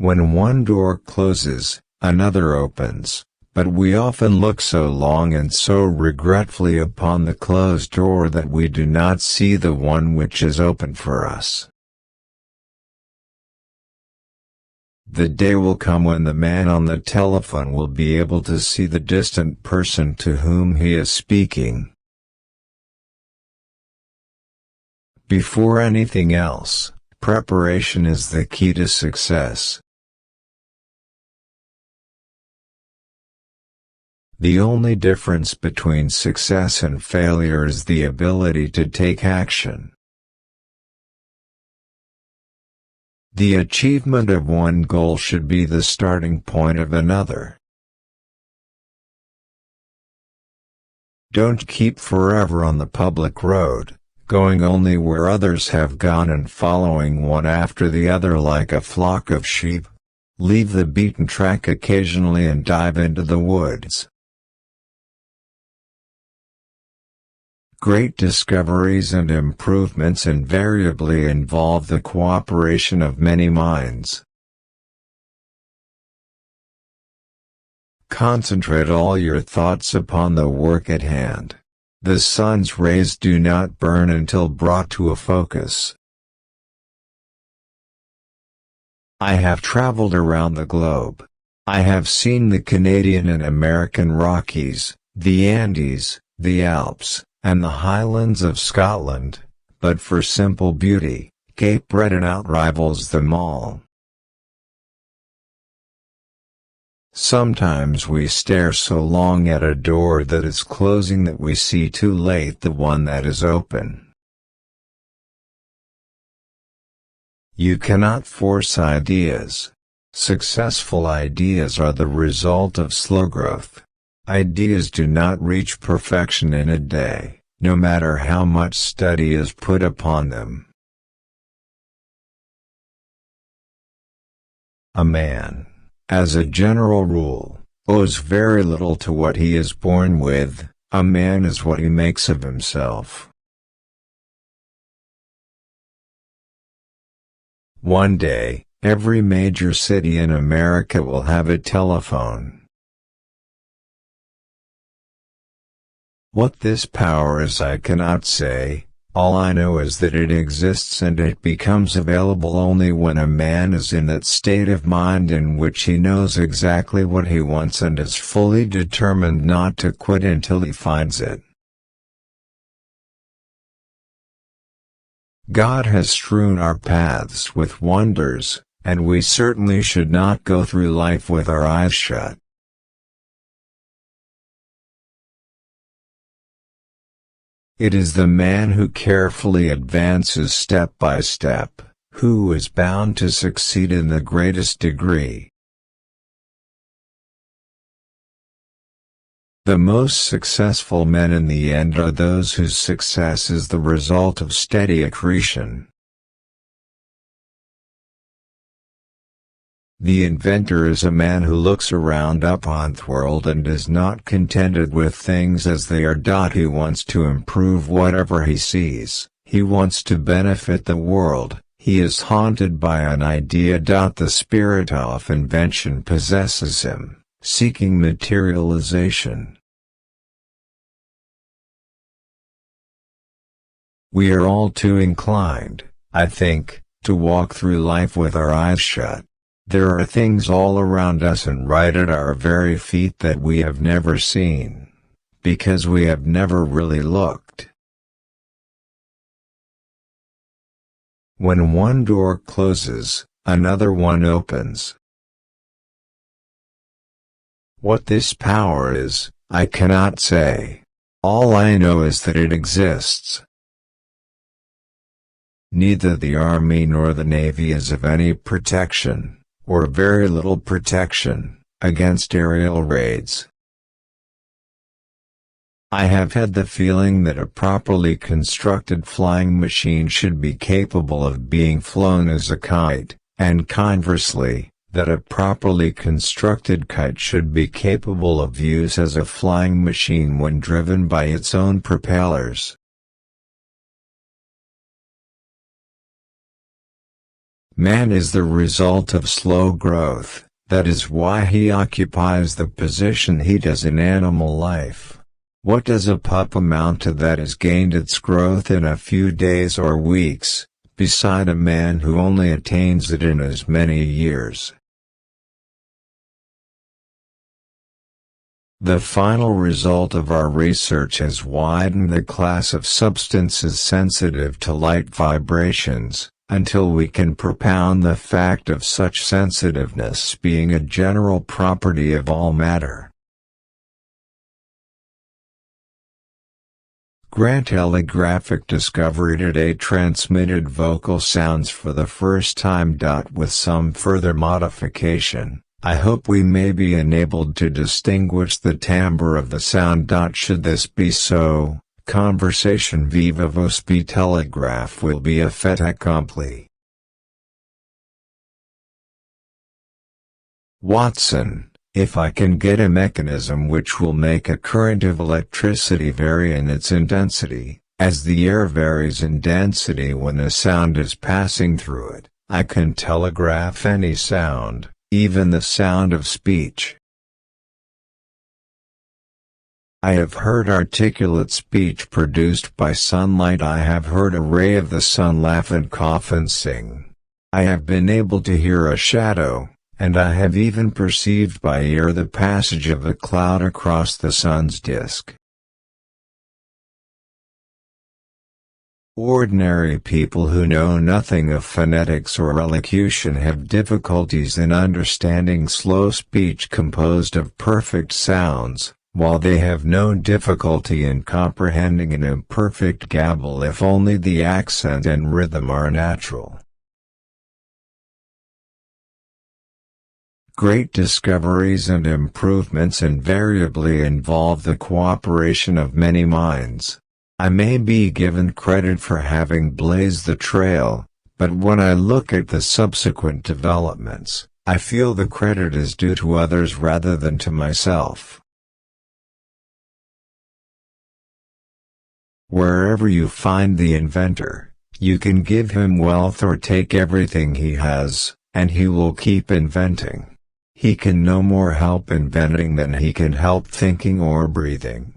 When one door closes, another opens, but we often look so long and so regretfully upon the closed door that we do not see the one which is open for us. The day will come when the man on the telephone will be able to see the distant person to whom he is speaking. Before anything else, preparation is the key to success. The only difference between success and failure is the ability to take action. The achievement of one goal should be the starting point of another. Don't keep forever on the public road, going only where others have gone and following one after the other like a flock of sheep. Leave the beaten track occasionally and dive into the woods. Great discoveries and improvements invariably involve the cooperation of many minds. Concentrate all your thoughts upon the work at hand. The sun's rays do not burn until brought to a focus. I have traveled around the globe. I have seen the Canadian and American Rockies, the Andes, the Alps, and the Highlands of Scotland, but for simple beauty, Cape Breton outrivals them all. Sometimes we stare so long at a door that is closing that we see too late the one that is open. You cannot force ideas. Successful ideas are the result of slow growth. Ideas do not reach perfection in a day, no matter how much study is put upon them. A man, as a general rule, owes very little to what he is born with. A man is what he makes of himself. One day, every major city in America will have a telephone. What this power is I cannot say. All I know is that it exists and it becomes available only when a man is in that state of mind in which he knows exactly what he wants and is fully determined not to quit until he finds it. God has strewn our paths with wonders, and we certainly should not go through life with our eyes shut. It is the man who carefully advances step by step, who is bound to succeed in the greatest degree. The most successful men in the end are those whose success is the result of steady accretion. The inventor is a man who looks around upon the world and is not contented with things as they are. He wants to improve whatever he sees. He wants to benefit the world. He is haunted by an idea. The spirit of invention possesses him, seeking materialization. We are all too inclined, I think, to walk through life with our eyes shut. There are things all around us and right at our very feet that we have never seen, because we have never really looked. When one door closes, another one opens. What this power is, I cannot say. All I know is that it exists. Neither the Army nor the Navy is of any protection, or very little protection, against aerial raids. I have had the feeling that a properly constructed flying machine should be capable of being flown as a kite, and conversely, that a properly constructed kite should be capable of use as a flying machine when driven by its own propellers. Man is the result of slow growth, that is why he occupies the position he does in animal life. What does a pup amount to that has gained its growth in a few days or weeks, beside a man who only attains it in as many years? The final result of our research has widened the class of substances sensitive to light vibrations, until we can propound the fact of such sensitiveness being a general property of all matter. Grant telegraphic discovery today transmitted vocal sounds for the first time. With some further modification, I hope we may be enabled to distinguish the timbre of the sound. Should this be so, conversation viva voce by telegraph will be a fait accompli. Watson, if I can get a mechanism which will make a current of electricity vary in its intensity, as the air varies in density when a sound is passing through it, I can telegraph any sound, even the sound of speech. I have heard articulate speech produced by sunlight. I have heard a ray of the sun laugh and cough and sing. I have been able to hear a shadow, and I have even perceived by ear the passage of a cloud across the sun's disk. Ordinary people who know nothing of phonetics or elocution have difficulties in understanding slow speech composed of perfect sounds, while they have no difficulty in comprehending an imperfect gabble if only the accent and rhythm are natural. Great discoveries and improvements invariably involve the cooperation of many minds. I may be given credit for having blazed the trail, but when I look at the subsequent developments, I feel the credit is due to others rather than to myself. Wherever you find the inventor, you can give him wealth or take everything he has, and he will keep inventing. He can no more help inventing than he can help thinking or breathing.